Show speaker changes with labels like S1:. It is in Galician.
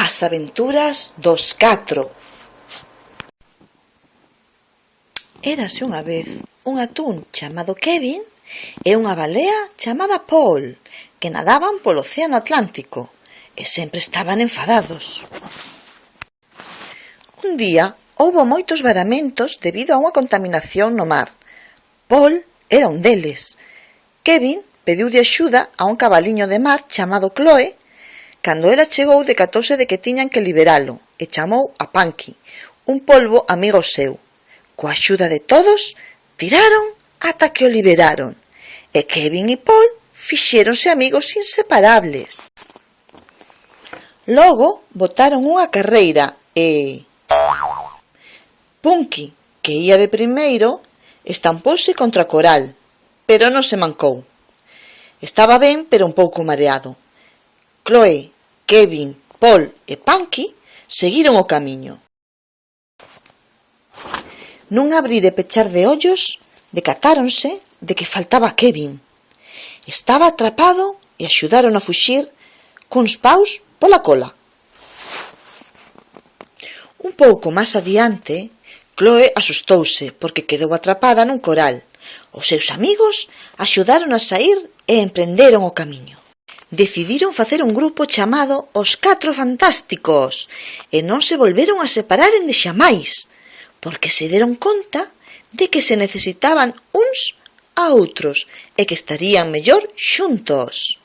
S1: As aventuras dos 4. Érase unha vez un atún chamado Kevin e unha balea chamada Paul que nadaban polo océano Atlántico e sempre estaban enfadados. Un día houbo moitos varamentos debido a unha contaminación no mar. Paul era un deles. Kevin pediulle axuda a un cabaliño de mar chamado Chloe. Cando ela chegou, decatouse de que tiñan que liberalo e chamou a Punky, un polvo amigo seu. Coa axuda de todos, tiraron ata que o liberaron, e Kevin e Paul fixéronse amigos inseparables. Logo botaron unha carreira e Punky, que ía de primeiro, estampouse contra o coral, pero non se mancou. Estaba ben, pero un pouco mareado. Chloe, Kevin, Paul e Punky seguiron o camiño. Nun abrir e pechar de ollos, decatáronse de que faltaba Kevin. Estaba atrapado e axudaron a fuxir cuns paus pola cola. Un pouco máis adiante, Chloe asustouse porque quedou atrapada nun coral. Os seus amigos axudaron a saír e emprenderon o camiño. Decidiron facer un grupo chamado Os 4 Fantásticos e non se volveron a separar endexamais, porque se deron conta de que se necesitaban uns a outros e que estarían mellor xuntos.